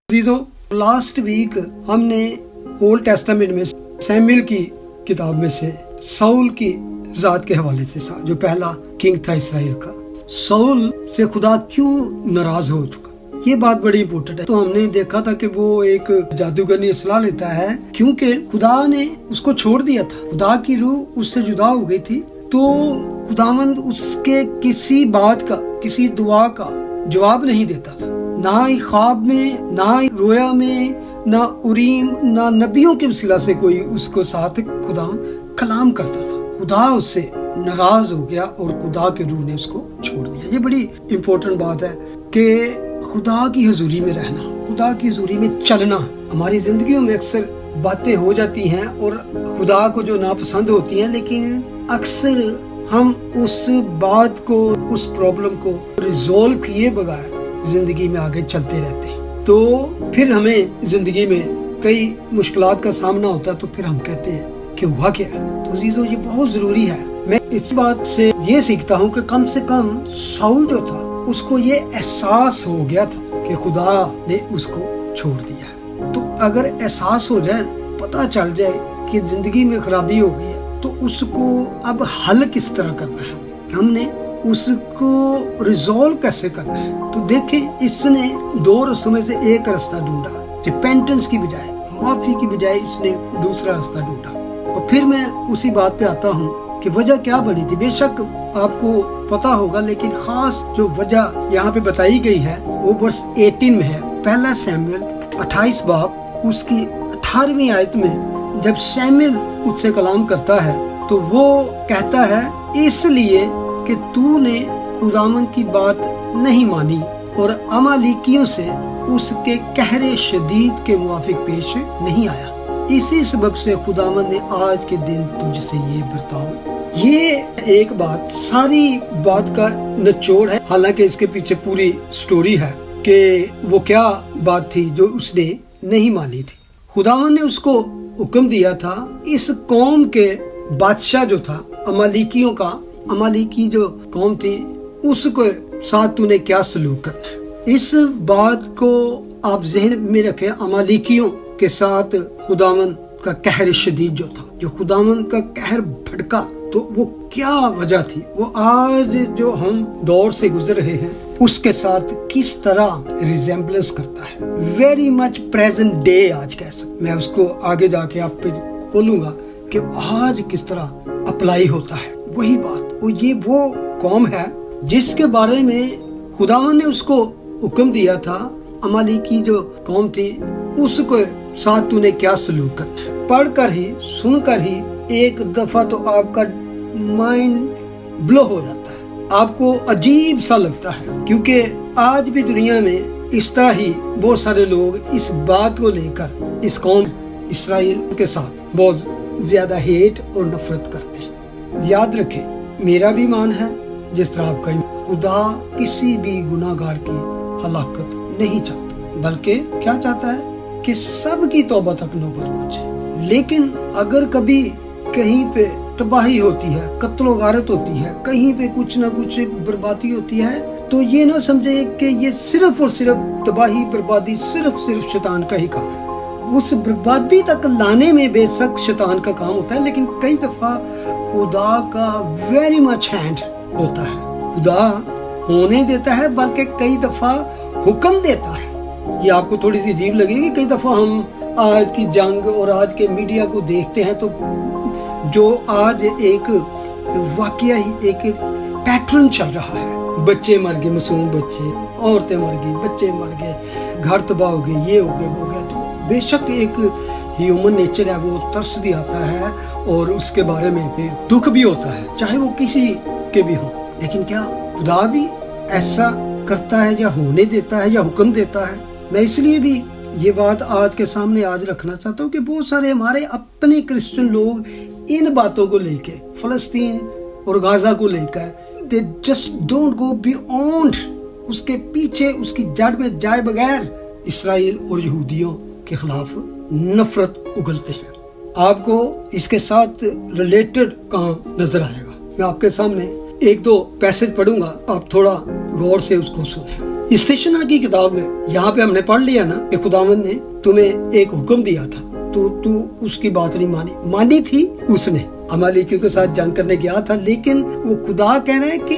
अजीजों, last week हमने old testament में Samuel की किताब में से साउल की जात के हवाले से जो पहला किंग था इसराइल का, साउल से खुदा क्यों नाराज हो चुका, ये बात बड़ी इम्पोर्टेंट है। तो हमने देखा था कि वो एक जादूगरनी सलाह लेता है क्योंकि खुदा ने उसको छोड़ दिया था, खुदा की रूह उससे जुदा हो गई थी। तो खुदावंद उसके किसी बात का, किसी दुआ का जवाब नहीं देता था, ना ही ख्वाब में, ना ही रोया में, ना उरीम, ना नबियों के वसीला से कोई उसको साथ खुदा कलाम करता था। खुदा उससे नाराज हो गया और खुदा के रूह ने उसको छोड़ दिया। ये बड़ी इम्पोर्टेंट बात है कि खुदा की हजूरी में रहना, खुदा की हजूरी में चलना। हमारी जिंदगियों में अक्सर बातें हो जाती हैं और खुदा को जो नापसंद होती हैं, लेकिन अक्सर हम उस बात को, उस प्रॉब्लम को रिजॉल्व किए बगैर जिंदगी में आगे चलते रहते हैं। तो फिर हमें जिंदगी में कई मुश्किलात का सामना होता है, तो फिर हम कहते हैं कि हुआ क्या। तो अजीजों, ये बहुत जरूरी है। मैं इस बात से ये सीखता हूँ कि कम से कम साउल जो था उसको ये एहसास हो गया था कि खुदा ने उसको छोड़ दिया। तो अगर एहसास हो जाए, पता चल जाए कि जिंदगी में खराबी हो गई है, तो उसको अब हल किस तरह करना है, हमने उसको रिजॉल्व कैसे करना है। तो देखें, इसने दो रास्तों में से एक रास्ता ढूंढा। रिपेंटेंस की बजाय, माफी की बजाय इसने दूसरा रास्ता ढूंढा। और फिर मैं उसी बात पे आता हूँ कि वजह क्या बनी थी। बेशक आपको पता होगा, लेकिन खास जो वजह यहाँ पे बताई गई है वो वर्स 18 में है। पहला सैमुएल 28 बाब उसकी 18वीं आयत में जब सैमुएल उससे कलाम करता है तो वो कहता है, इसलिए कि तूने खुदावन की बात नहीं मानी और अमालिकियों से उसके कहरे शदीद के मुआफिक पेश नहीं आया, इसी सबब से खुदावन ने आज के दिन तुझसे ये बर्ताव। ये एक बात, सारी बात का निचोड़ है। हालांकि इसके पीछे पूरी स्टोरी है कि वो क्या बात थी जो उसने नहीं मानी थी। खुदावन ने उसको हुक्म दिया था, इस कौम के बादशाह जो था, अमालिकियों का, अमालिकी जो कौम थी, उसको साथ तूने क्या सलूक करना है। इस बात को आप जहन में रखें। अमालिकियों के साथ खुदावन का कहर शदीद जो था, जो खुदावन का कहर भड़का, तो वो क्या वजह थी, वो आज जो हम दौर से गुजर रहे हैं उसके साथ किस तरह रिजेम्बलेंस करता है। वेरी मच प्रेजेंट डे आज कह सकते। मैं उसको आगे जाके आप पे बोलूंगा कि आज किस तरह अप्लाई होता है वही बात। और ये वो कौम है जिसके बारे में खुदावन ने उसको हुक्म दिया था, अमालिकी जो कौम थी, उसको साथ तूने क्या सलूक करना है। पढ़कर ही, सुनकर ही एक दफा तो आपका माइंड ब्लो हो जाता है, आपको अजीब सा लगता है, क्योंकि आज भी दुनिया में इस तरह ही बहुत सारे लोग इस बात को लेकर इस कौम इसराइल के साथ बहुत ज्यादा हेट और नफरत करते हैं। याद रखें, मेरा भी ईमान है जिस तरह आपका, खुदा किसी भी गुनाहगार की हलाकत नहीं चाहता, बल्कि क्या चाहता है कि सबकी तौबा तक नौबत पहुंचे। लेकिन अगर कभी कहीं पे तबाही होती है, कत्लो गारत होती है, कहीं पे कुछ ना कुछ बर्बादी होती है, तो ये ना समझे कि ये सिर्फ और सिर्फ तबाही बर्बादी सिर्फ शैतान का ही काम है। उस बर्बादी तक लाने में बेशक शैतान का काम होता है, लेकिन कई दफा खुदा का वेरी मच हैंड होता है। खुदा होने देता है, बल्कि कई दफा हुक्म देता है। ये आपको थोड़ी सी अजीब लगेगी। कई दफा हम आज की जंग और आज के मीडिया को देखते हैं, तो जो आज एक वाकया ही एक पैटर्न चल रहा है, बच्चे मर गए, मासूम बच्चे, औरतें मर गई, बच्चे मर गए, घर तबाह हो गए, ये हो गया, वो हो गया। तो बेशक एक ह्यूमन नेचर है, वो तरस भी आता है और उसके बारे में दुख भी होता है, चाहे वो किसी के भी हो। लेकिन क्या खुदा भी ऐसा करता है, या होने देता है, या हुक्म देता है? मैं इसलिए भी ये बात आज के सामने आज रखना चाहता हूँ कि बहुत सारे हमारे अपने क्रिश्चियन लोग इन बातों को लेके, फलस्तीन और गाजा को लेकर, they just don't go beyond, उसके पीछे, उसकी जड़ में जाए बगैर इसराइल और यहूदियों के खिलाफ नफरत उगलते हैं। आपको इसके साथ रिलेटेड कहाँ नजर आएगा? मैं आपके सामने एक दो पैसेज पढ़ूंगा, आप थोड़ा गौर से उसको सुने। इस्तिशना की किताब में यहाँ पे हमने पढ़ लिया ना कि खुदावंद ने तुम्हें एक हुक्म दिया था, तो तू उसकी बात नहीं मानी थी उसने। अमालेकियों के साथ जंग करने गया था, लेकिन वो खुदा कह रहा है कि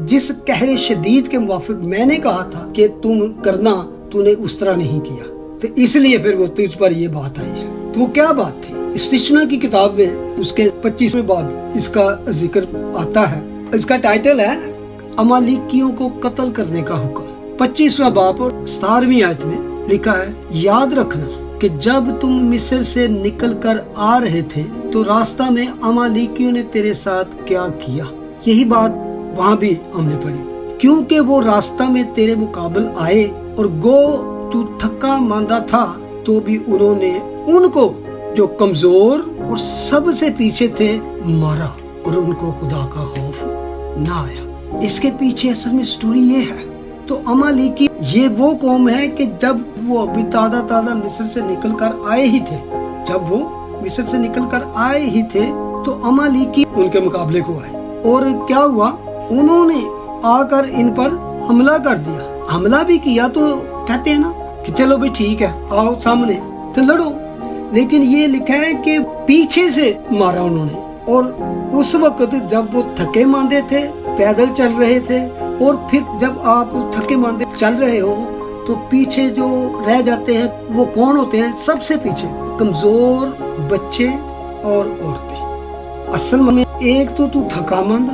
जिस कहरे शदीद के मुवाफिक मैंने कहा था कि तुम करना, तूने उस तरह नहीं किया, तो इसलिए फिर वो तुझ पर ये बात आई है। तो वो क्या बात थी? इस्तिशना की किताब में उसके 25वें बाब इसका जिक्र आता है। इसका टाइटल है अमालेकियों को कत्ल करने का हुक्म। 25वां बाब और 17वीं आयत में लिखा है, याद रखना कि जब तुम मिस्र से निकल कर आ रहे थे तो रास्ता में अमालेकियों ने तेरे साथ क्या किया। यही बात वहाँ भी हमने पढ़ी, क्योंकि वो रास्ता में तेरे मुकाबल आए और गो तू थका मांदा था तो भी उन्होंने उनको जो कमजोर और सबसे पीछे थे मारा और उनको खुदा का खौफ ना आया। इसके पीछे असल में स्टोरी ये है। तो अमालेकी ये वो कौम है कि जब वो अभी ताज़ा मिस्र से निकल कर आए ही थे, तो अमालेकी उनके मुकाबले को आए और क्या हुआ, उन्होंने आकर इन पर हमला कर दिया। हमला भी किया तो कहते हैं ना कि चलो भाई ठीक है, आओ सामने तो लड़ो, लेकिन ये लिखा है कि पीछे से मारा उन्होंने। और उस वक्त जब वो थके मांदे थे, पैदल चल रहे थे, और फिर जब आप थके मांदे चल रहे हो तो पीछे जो रह जाते हैं वो कौन होते हैं? सबसे पीछे कमजोर बच्चे और औरतें। असल में एक तो तू थका मांदा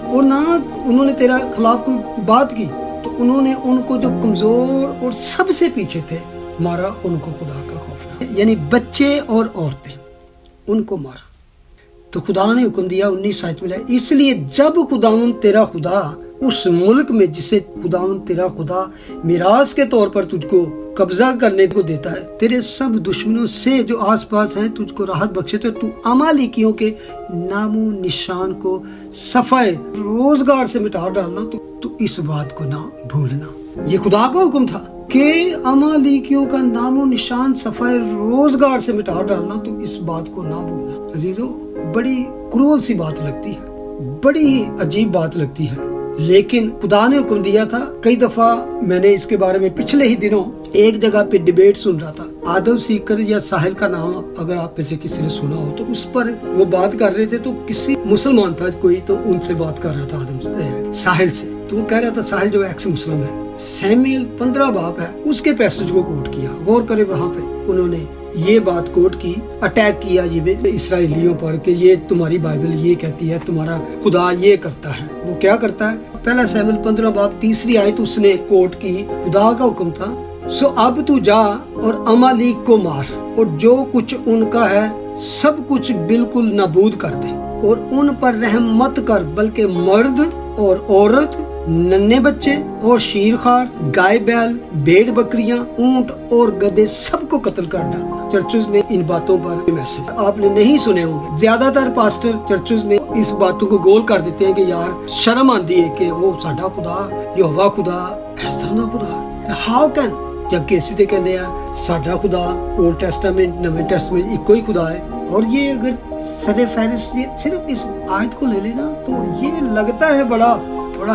और ना उन्होंने तेरा खिलाफ कोई बात की, तो उन्होंने उनको जो कमजोर और सबसे पीछे थे मारा, उनको खुदा का खौफ ना, यानी बच्चे और औरतें, उनको मारा। तो खुदा ने हुक्म दिया 19 आयत में, इसलिए जब खुदावंद तेरा खुदा उस मुल्क में जिसे खुदावंद तेरा खुदा मिरास के तौर पर तुझको कब्जा करने को देता है, तेरे सब दुश्मनों से जो आसपास हैं तुझको राहत बख्शे, तो तू अमालेकियों के नामो निशान को सफाए रोजगार से मिटा डालना, तो इस बात को ना भूलना। ये खुदा का हुक्म था कि अमालेकियों का नामो निशान सफाए रोजगार से मिटा डालना, तो इस बात को ना भूलना। अजीजों, बड़ी क्रूअल सी बात लगती है, बड़ी अजीब बात लगती है, लेकिन खुदा ने हुक्म दिया था। कई दफा मैंने इसके बारे में पिछले ही दिनों एक जगह पे डिबेट सुन रहा था। आदम सीकर या साहिल का नाम अगर आप में से किसी ने सुना हो, तो उस पर वो बात कर रहे थे। तो किसी मुसलमान था कोई, तो उनसे बात कर रहा था आदम साहिल से, तो वो कह रहा था साहिल जो एक्स मुस्लिम है, सैमुएल 15 बाब है उसके पैसेज को कोट किया। गौर करे, वहाँ पे उन्होंने ये बात कोट की, अटैक किया ये इसराइलियों पर कि ये तुम्हारी बाइबल ये कहती है, तुम्हारा खुदा ये करता है। वो क्या करता है? पहला सैमुएल 15 बाब 3 आयत उसने कोट की। खुदा का हुक्म था, सो अब तू जा और अमालेक को मार और जो कुछ उनका है सब कुछ बिल्कुल नाबूद कर दे, और उन पर रहम मत कर, बल्कि मर्द और औरत, नन्हे बच्चे और शीरखार, गाय बैल, भेड़ बकरियां, ऊंट और गधे सबको कत्ल कर डालना। चर्चों में इन बातों पर मैसेज आपने नहीं सुने होंगे। ज्यादातर पास्टर चर्चों में इस बातों को गोल कर देते हैं कि यार शर्म आती है कि वो साडा खुदा यहोवा खुदा इस तरह का खुदा हाउ कैन, जबकि इसी ते कहते हैं साडा खुदा ओल्ड टेस्टामेंट नवे टेस्टामेंट एक कोई खुदा है। और ये अगर सरे फहरिस्त सिर्फ इस आयत को ले लेना तो ये लगता है बड़ा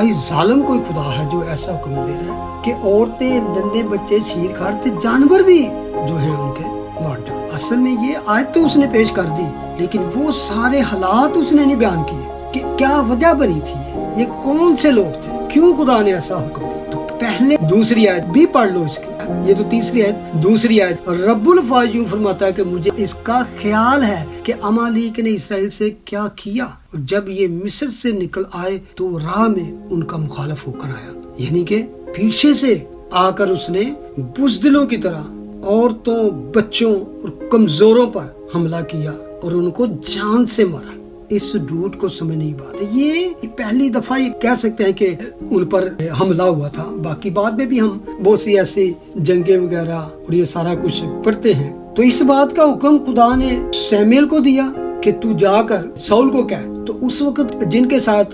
ही जालिम कोई खुदा है जो ऐसा हुक्म दे रहा है कि औरतें, नन्हे बच्चे, शीरखार, जानवर भी जो है उनके मार डाल। असल में ये आयत तो उसने पेश कर दी, लेकिन वो सारे हालात उसने नहीं बयान किए कि क्या वजह बनी थी, ये कौन से लोग थे, क्यों खुदा ने ऐसा हुक्म दिया। तो पहले दूसरी आयत भी पढ़ लो इसकी, ये तो तीसरी आयत। दूसरी आयत, रब्बुल फाज यूं फरमाता है कि मुझे इसका ख्याल है कि अमालेक ने इसराइल से क्या किया, और जब ये मिस्र से निकल आए तो राह में उनका मुखालफ होकर आया, यानी कि पीछे से आकर उसने बुज़दिलों की तरह औरतों, बच्चों और कमजोरों पर हमला किया और उनको जान से मारा। इस झूठ को समझने की बात है। ये पहली दफा ये कह सकते हैं कि उन पर हमला हुआ था। बाकी बाद में भी हम बहुत सी ऐसी जंगे वगैरह और ये सारा कुछ पढ़ते हैं। तो इस बात का हुक्म खुदा ने सैमुएल को दिया कि तू जाकर साउल को कह। तो उस वक्त जिनके साथ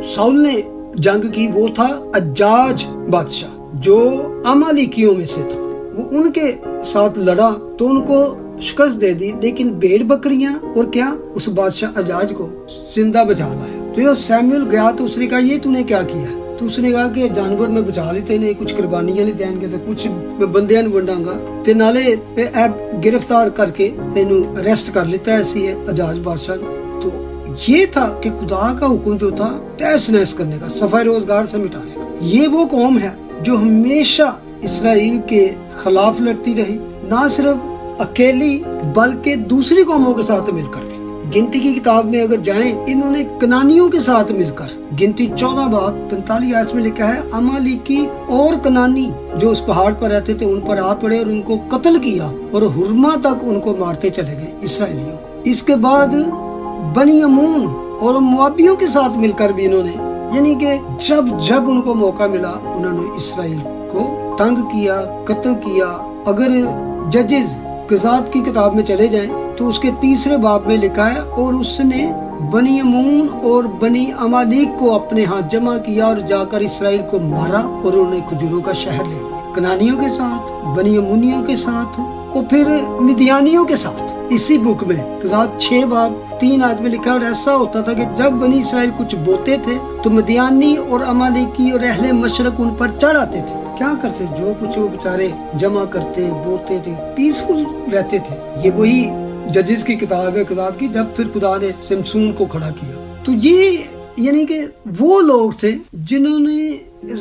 साउल ने जंग की वो था अज्जाज बादशाह जो अमालेकियों में से था। वो उनके साथ लड़ा तो उनको शिकस्त दे दी, लेकिन भेड़ बकरियां और क्या उस बादशाह अजाज को जिंदा बचा लाया। तो ये सैमुएल गया तो उसने कहा ये तूने क्या किया? تو उसने कहा कि जानवर मैं बचा लेते ने, कुछ कुर्बानियां नहीं देंगे तो कुछ मैं बंदियां ਨੂੰ ਵੰਡਾਂਗਾ ਤੇ ਨਾਲੇ ਇਹ गिरफ्तार करके ਇਹਨੂੰ अरेस्ट कर लेता है ऐसी है अजाज बादशाह। तो ये था कि खुदा का हुक्म जो था तहस नहस करने का, सफाई रोजगार से मिटाने का। ये वो कौम है जो हमेशा इसराइल के खिलाफ लड़ती रही, ना सिर्फ अकेली बल्कि दूसरी कौमों के साथ मिलकर। गिनती की किताब में अगर जाएं, इन्होंने कनानियों के साथ मिलकर, गिनती 14 बाब 45 आयत में लिखा है, अमालेकी और कनानी जो उस पहाड़ पर रहते थे उन पर आ पड़े और उनको कत्ल किया और हुर्मा तक उनको मारते चले गए इसराइलियों को। इसके बाद बनी अमून और मुआबियों के साथ मिलकर भी इन्होंने, यानी कि जब जब उनको मौका मिला उन्होंने इसराइल को तंग किया, कत्ल किया। अगर जजेस क़ज़ात की किताब में चले जाएं तो उसके 3 बाब में लिखा है, और उसने बनी अमून और बनी अमालीक को अपने हाथ जमा किया और जाकर इसराइल को मारा और उन्होंने खजूरों का शहर ले लिया। कनानियों के साथ, बनी अमूनियों के साथ और फिर मिदियानियों के साथ। इसी बुक में क़ज़ात 6 बाब 3 आयत में लिखा है, और ऐसा होता था कि जब बनी इसराइल कुछ बोते थे तो मिदियानी और अमालेकी और अहले मशरक उन पर चढ़ आते थे। क्या करते, जो कुछ वो बेचारे जमा करते बोते थे, पीसफुल रहते थे। ये वही जजेस की किताब है क़ज़ात की, जब फिर खुदा ने सिमसून को खड़ा किया। तो ये यानी कि वो लोग थे जिन्होंने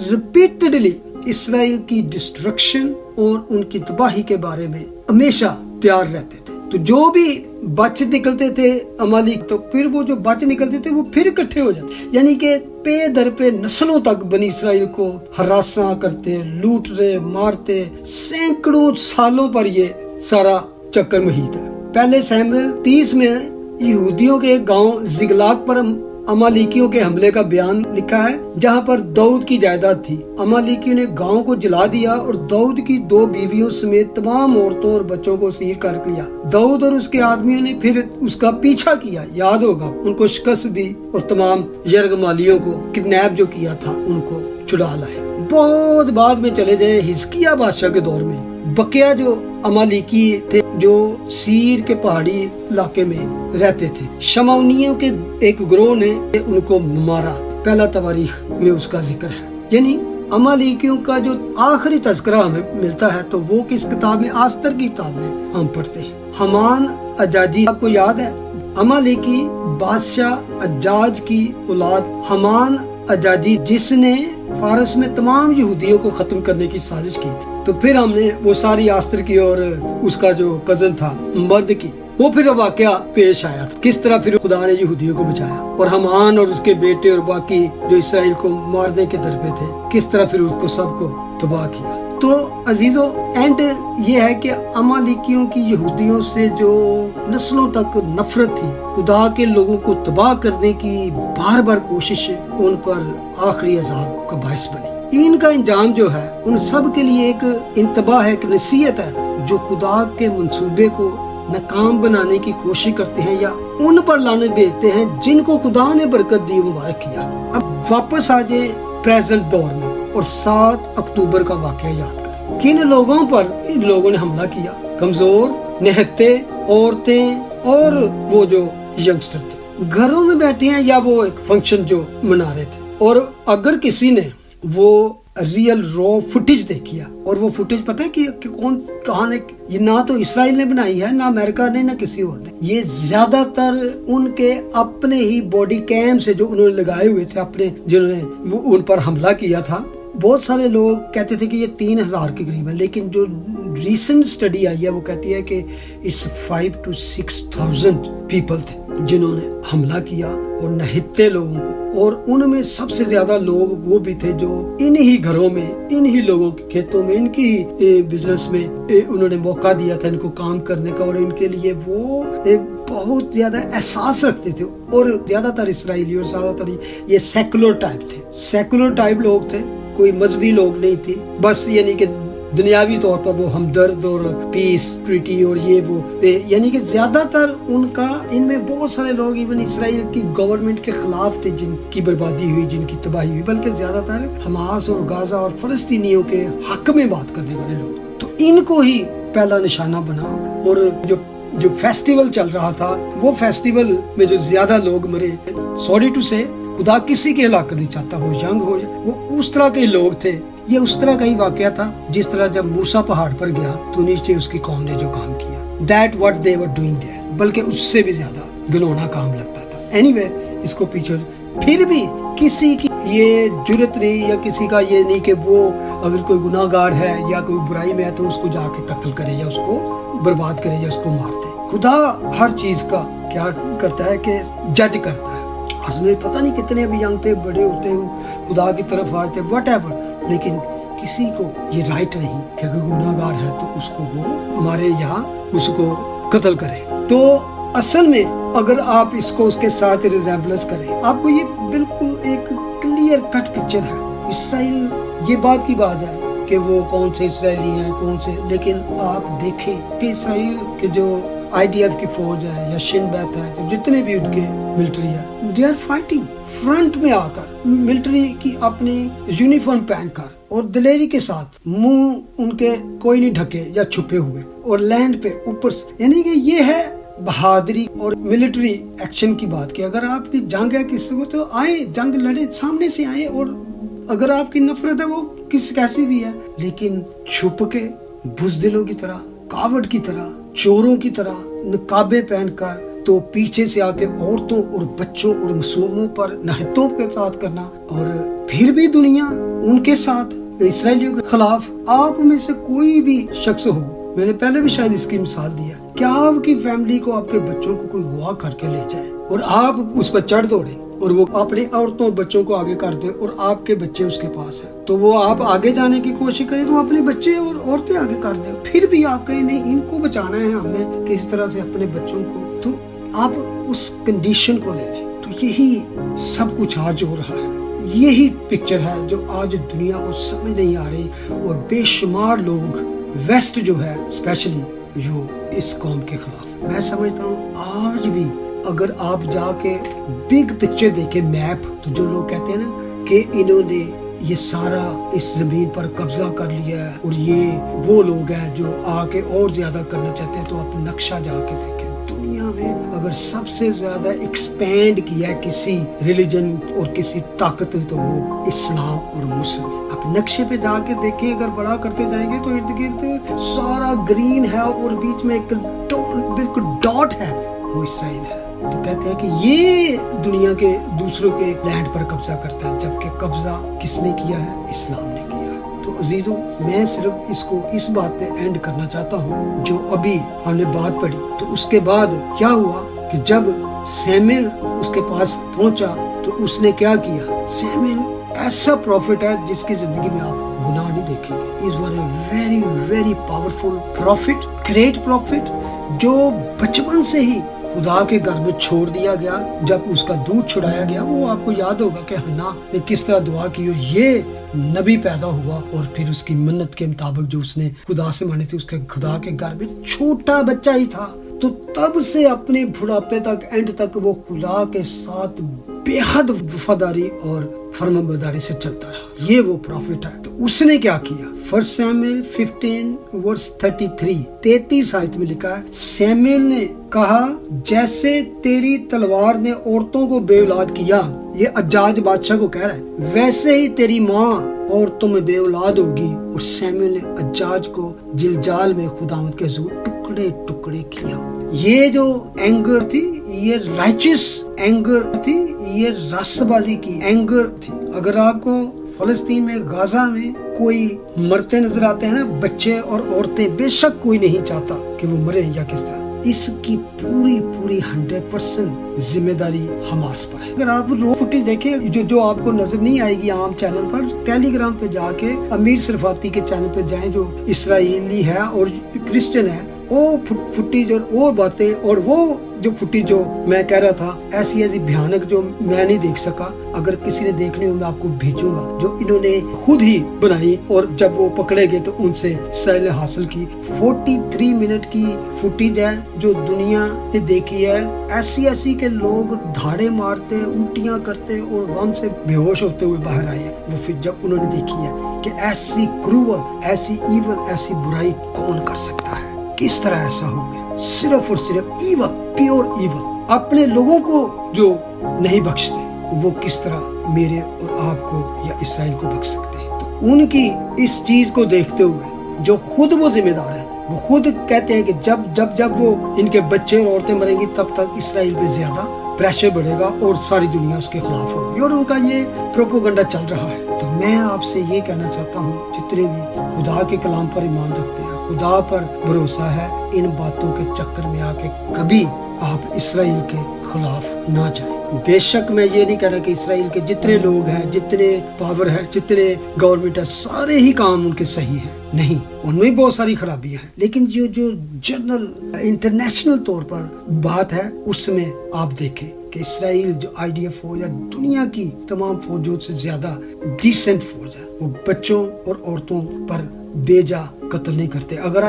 रिपीटेडली इसराइल की डिस्ट्रक्शन और उनकी तबाही के बारे में हमेशा तैयार रहते थे। तो जो भी बच निकलते थे अमालिक, तो फिर वो जो बच निकलते थे वो फिर इकट्ठे हो जाते, यानी कि पे दर पे नस्लों तक बनी इसराइल को हरासा करते, लूट रहे, मारते। सैकड़ों सालों पर ये सारा चक्कर मुहित है। पहले शमूएल 30 में यहूदियों के गांव जिगलाग पर अमालिकियों के हमले का बयान लिखा है, जहां पर दाऊद की जायदाद थी। अमालिकियों ने गांव को जला दिया और दाऊद की 2 बीवियों समेत तमाम औरतों और बच्चों को असीर कर लिया। दाऊद और उसके आदमियों ने फिर उसका पीछा किया, याद होगा, उनको शिकस्त दी और तमाम यरगमालियों को किडनैप जो किया था उनको छुड़ा लाए। बहुत बाद में चले जाए हिजकिय्याह बादशाह के दौर में, बकिया जो अमालिकी थे जो सीर के पहाड़ी इलाके में रहते थे, शमौनियों के एक ग्रोह ने उनको मारा। पहला तवारीख में उसका जिक्र है। यानी अमालिकियों का जो आखिरी तज़किरा हमें मिलता है तो वो किस किताब में, आस्तर की किताब में हम पढ़ते हैं। हमान अजाजी, आपको याद है, अमालिकी बादशाह अजाज की औलाद हमान अजाजी, जिसने फारस में तमाम यहूदियों को खत्म करने की साजिश की थी। तो फिर हमने वो सारी आस्तर की और उसका जो कजन था मर्द की, वो फिर वाकया पेश आया था, किस तरह फिर खुदा ने यहूदियों को बचाया, और हमान और उसके बेटे और बाकी जो इसराइल को मारने के दर पे थे, किस तरह फिर उसको सबको तबाह किया। तो अजीजों, एंड ये है कि अमालिकियों की यहूदियों से जो नस्लों तक नफरत थी, खुदा के लोगों को तबाह करने की बार बार कोशिश उन पर आखिरी अजाब का बायस बनी। इनका इंजाम जो है उन सब के लिए एक इंतबाह है, एक नसीहत है, जो खुदा के मंसूबे को नाकाम बनाने की कोशिश करते हैं या उन पर लाने भेजते हैं जिनको खुदा ने बरकत दी, मुबारक किया। अब वापस आ जाए प्रेजेंट दौर में और 7 अक्टूबर का वाकया याद करें। किन लोगों पर इन लोगों ने हमला किया? कमजोर, निहत्ते, औरतें और वो जो यंगस्टर थे, घरों में बैठे हैं या वो एक फंक्शन जो मना रहे थे। और अगर किसी ने वो रियल रॉ फुटेज देखी है, और वो फुटेज पता है कि कौन कहाँ ने, ये ना तो इसराइल ने बनाई है, ना अमेरिका ने, ना किसी और ने, ये ज्यादातर उनके अपने ही बॉडी कैम से जो उन्होंने लगाए हुए थे, अपने जिन्होंने उन पर हमला किया था। बहुत सारे लोग कहते थे कि ये 3000 के करीब है, लेकिन जो रीसेंट स्टडी आई है वो कहती है कि इट्स 5 to 6,000 पीपल थे जिन्होंने हमला किया और नहित्ते लोगों को। और उनमें सबसे ज्यादा लोग वो भी थे जो इन्हीं घरों में, इन्हीं लोगों के खेतों में, इनकी बिजनेस में उन्होंने मौका दिया था इनको काम करने का, और इनके लिए वो बहुत ज्यादा एहसास रखते थे। और ज्यादातर इसराइली और ज्यादातर ये सेकुलर टाइप थे, सेकुलर टाइप लोग थे, कोई मजहबी लोग नहीं थे। बस यानी कि दुनियावी तौर पर वो हमदर्द और पीस ट्रीटी और ये वो, यानी कि ज्यादातर उनका, इनमें बहुत सारे लोग इवन इसराइल की गवर्नमेंट के खिलाफ थे, जिनकी बर्बादी हुई, जिनकी तबाही हुई, बल्कि ज्यादातर हमास और गाजा और फलस्तीनियों के हक में बात करने वाले लोग। तो इनको ही पहला निशाना बना। और जो फेस्टिवल चल रहा था, वो फेस्टिवल में जो ज्यादा लोग मरे, सॉरी टू से, खुदा किसी की हलाकत नहीं चाहता, वो यंग हो जाए। वो उस तरह के लोग थे। ये उस तरह का ही वाकया था जिस तरह जब मूसा पहाड़ पर गया तो नीचे उसकी कौम ने जो काम किया, that what they were doing there, बल्कि उससे भी ज्यादा घिनौना काम लगता था। एनीवे, इसको पीछे फिर भी किसी की ये जुर्रत नहीं, या किसी का ये नहीं कि वो अगर कोई गुनाहगार है या कोई बुराई में है तो उसको जाके कत्ल करे या उसको बर्बाद करे या उसको मार दे। खुदा हर चीज का क्या करता है कि जज करता है। हमें पता नहीं कितने अभी यंग थे, बड़े होते हैं, खुदा की तरफ आते वट एवर, लेकिन किसी को ये राइट नहीं कि अगर गुनाहगार है तो उसको वो मारे या उसको कत्ल करे। तो असल में अगर आप इसको उसके साथ रिजेम्बलेंस करें, आपको ये बिल्कुल एक क्लियर कट पिक्चर है। इसराइल, ये बात की बात है कि वो कौन से इसराइली हैं कौन से, लेकिन आप देखें कि इसराइल के जो IDF की फौज है या शिन बैत है, जितने भी उनके मिलिट्री है, दे आर फाइटिंग फ्रंट में आकर, मिलिट्री की अपनी यूनिफॉर्म पहनकर और दिलेरी के साथ, मुंह उनके कोई नहीं ढके या छुपे हुए, और लैंड पे ऊपर से, यानी कि ये है बहादुरी और मिलिट्री एक्शन की बात की। अगर आपकी जंग है किसी को तो आए, जंग लड़े, सामने से आए, और अगर आपकी नफरत है वो किस कैसी भी है, लेकिन छुप के बुज़दिलों की तरह, कावड़ की तरह, चोरों की तरह नकाबे पहनकर तो पीछे से आके औरतों और बच्चों और मासूमों पर नहतों के साथ करना, और फिर भी दुनिया उनके साथ इसराइलियों के खिलाफ। आप में से कोई भी शख्स हो, मैंने पहले भी शायद इसकी मिसाल दिया, क्या आपकी फैमिली को, आपके बच्चों को कोई हुआ करके ले जाए और आप उस पर चढ़ दौड़े और वो अपने औरतों बच्चों को आगे कर दे और आपके बच्चे उसके पास है, तो वो आप आगे जाने की कोशिश करें तो अपने बच्चे और औरतें आगे कर दे, फिर भी आप कहें नहीं इनको बचाना है हमने किस तरह से अपने बच्चों को, तो आप उस कंडीशन को ले लें। तो यही सब कुछ आज हो रहा है, यही पिक्चर है जो आज दुनिया को समझ नहीं आ रही, और बेशुमार लोग वेस्ट जो है स्पेशली जो इस कौम के खिलाफ। मैं समझता हूँ आज भी अगर आप जाके बिग पिक्चर देखें, मैप, तो जो लोग कहते हैं ना कि इन्होंने ये सारा इस जमीन पर कब्जा कर लिया है और ये वो लोग हैं जो आके और ज्यादा करना चाहते हैं, तो आप नक्शा जाके देखें दुनिया में अगर सबसे ज्यादा एक्सपेंड किया है किसी रिलीजन और किसी ताकत ने तो वो इस्लाम और मुस्लिम। आप नक्शे पे जाके देखें, अगर बड़ा करते जाएंगे तो इर्द गिर्द सारा ग्रीन है और बीच में एक बिल्कुल डॉट है, वो इसराइल है। तो कहते हैं कि ये दुनिया के दूसरों के लैंड पर कब्जा करता है, जबकि कब्जा किसने किया है? इस्लाम ने किया है। तो अजीजों, मैं सिर्फ इसको इस बात पे एंड करना चाहता हूँ जो अभी हमने बात पढ़ी। तो उसके बाद क्या हुआ कि जब सैमुएल उसके पास पहुंचा तो उसने क्या किया? सैमुएल ऐसा प्रॉफिट है जिसकी जिंदगी में आप गुनाह नहीं देखेंगे। Is one very very powerful profit, great profit, जो बचपन से ही खुदा के घर में छोड़ दिया गया। जब उसका दूध छुड़ाया गया, वो आपको याद होगा कि हन्ना ने किस तरह दुआ की और ये नबी पैदा हुआ, और फिर उसकी मन्नत के मुताबिक जो उसने खुदा से मानी थी, उसके खुदा के घर में छोटा बच्चा ही था, तो तब से अपने बुढ़ापे तक, एंड तक वो खुदा के साथ बेहद वफादारी और फर्माबरदारी से चलता रहा। ये वो प्रॉफिट है। तो उसने क्या किया? 1 सैमुएल 15:33 आयत में लिखा है, सैमुएल ने कहा, जैसे तेरी तलवार ने औरतों को बेऔलाद किया, ये अज्जाज बादशाह को कह रहा है, वैसे ही तेरी माँ औरतों में बेऔलाद होगी। और सैमुएल ने अज्जाज को जिलजाल में खुदावंद के हुजूर टुकड़े टुकड़े किया। ये जो एंगर थी, ये राइचियस एंगर थी, ये रास्तबाजी की एंगर थी। अगर आपको फलस्तीन में, गाजा में कोई मरते नजर आते हैं ना, बच्चे और औरतें, बेशक कोई नहीं चाहता कि वो मरे या किस तरह, इसकी पूरी 100% जिम्मेदारी हमास पर है। अगर आप रो फुटेज देखें जो आपको नजर नहीं आएगी आम चैनल पर, टेलीग्राम पे जाके अमीर सरफाती के चैनल पे जाएं जो इसराइली है और क्रिश्चियन है, वो फुटेज और वो बातें और वो जो फुटेज जो मैं कह रहा था, ऐसी ऐसी भयानक जो मैं नहीं देख सका, अगर किसी ने देखनी हो मैं आपको भेजूंगा, जो इन्होंने खुद ही बनाई और जब वो पकड़े गए तो उनसे इसराइल ने हासिल की। 43 मिनट की फुटेज है जो दुनिया ने देखी है। ऐसी ऐसी के लोग धाड़े मारते, उल्टियां करते और गम से बेहोश होते हुए बाहर आए। वो फिर जब उन्होंने देखी है कि ऐसी क्रूअल, ऐसी इवल, ऐसी बुराई कौन कर सकता है, किस तरह ऐसा हो गया, सिर्फ और सिर्फ इवल, प्योर इवल, अपने लोगों को जो नहीं बख्शते, وہ کس طرح میرے اور آپ کو یا اسرائیل کو بخش سکتے ہیں. تو ان کی اس چیز کو دیکھتے ہوئے جو خود وہ ذمہ دار ہیں، وہ خود کہتے ہیں کہ جب وہ ان کے بچے اور عورتیں مریں گی تب تک اسرائیل پہ زیادہ پریشر بڑھے گا اور ساری دنیا اس کے خلاف ہوگی، اور ان کا یہ پروپوگنڈا چل رہا ہے. تو میں آپ سے یہ کہنا چاہتا ہوں، جتنے بھی خدا کے کلام پر ایمان رکھتے ہیں، خدا پر بھروسہ ہے، ان باتوں کے چکر میں آ کے کبھی آپ اسرائیل کے خلاف نہ جائیں. بے شک میں یہ نہیں کہہ رہا کہ اسرائیل کے جتنے لوگ ہیں، جتنے پاور ہے، جتنے گورنمنٹ ہے، سارے ہی کام ان کے صحیح ہیں، نہیں، ان میں بہت ساری خرابیاں ہیں. لیکن جو جنرل انٹرنیشنل طور پر بات ہے، اس میں آپ دیکھیں کہ اسرائیل جو IDF ہو یا دنیا کی تمام فوجوں سے زیادہ ڈیسنٹ فوج ہے. وہ بچوں اور عورتوں پر بے جا قتل نہیں کرتے. اگر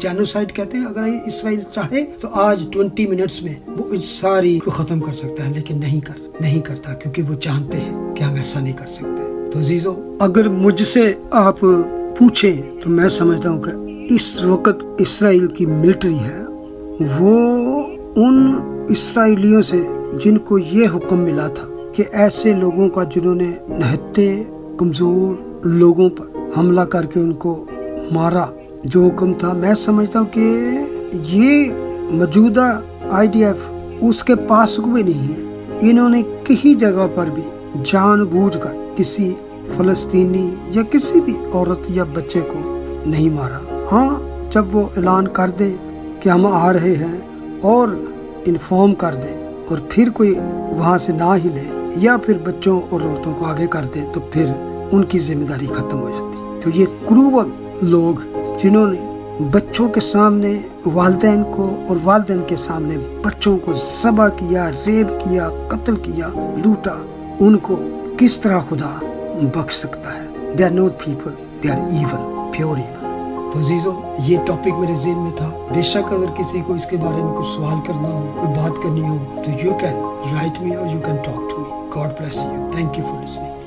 جینوسائیڈ کہتے ہیں، اگر اسرائیل چاہے تو آج 20 منٹس میں وہ ان ساری کو ختم کر سکتا ہے، لیکن نہیں کرتا، کیونکہ وہ جانتے ہیں کہ ہم ایسا نہیں کر سکتے. تو عزیزو، اگر مجھ سے آپ پوچھیں تو میں سمجھتا ہوں کہ اس وقت اسرائیل کی ملٹری ہے، وہ ان اسرائیلیوں سے جن کو یہ حکم ملا تھا کہ ایسے لوگوں کا جنہوں نے نہتے کمزور لوگوں پر حملہ کر کے ان کو مارا، جو حکم تھا، میں سمجھتا ہوں کہ یہ موجودہ IDF اس کے پاس بھی نہیں ہے. انہوں نے کسی جگہ پر بھی جان بوجھ کر کسی فلسطینی یا کسی بھی عورت یا بچے کو نہیں مارا. ہاں، جب وہ اعلان کر دیں کہ ہم آ رہے ہیں اور انفارم کر دیں اور پھر کوئی وہاں سے نہ ہی لے یا پھر بچوں اور عورتوں کو آگے کر دے تو پھر ان کی ذمہ داری ختم ہو جاتی. تو یہ کروول لوگ جنہوں نے بچوں کے سامنے والدین کو اور والدین کے سامنے بچوں کو ذبح کیا، ریپ کیا، قتل کیا، لوٹا، ان کو کس طرح خدا بخش سکتا ہے؟ They are not people, they are evil, pure evil. تو عزیزو، یہ ٹاپک میرے ذہن میں تھا. بے شک اگر کسی کو اس کے بارے میں کوئی سوال کرنا ہو، کوئی بات کرنی ہو تو you can write me or you can talk to me. God bless you. Thank you for listening.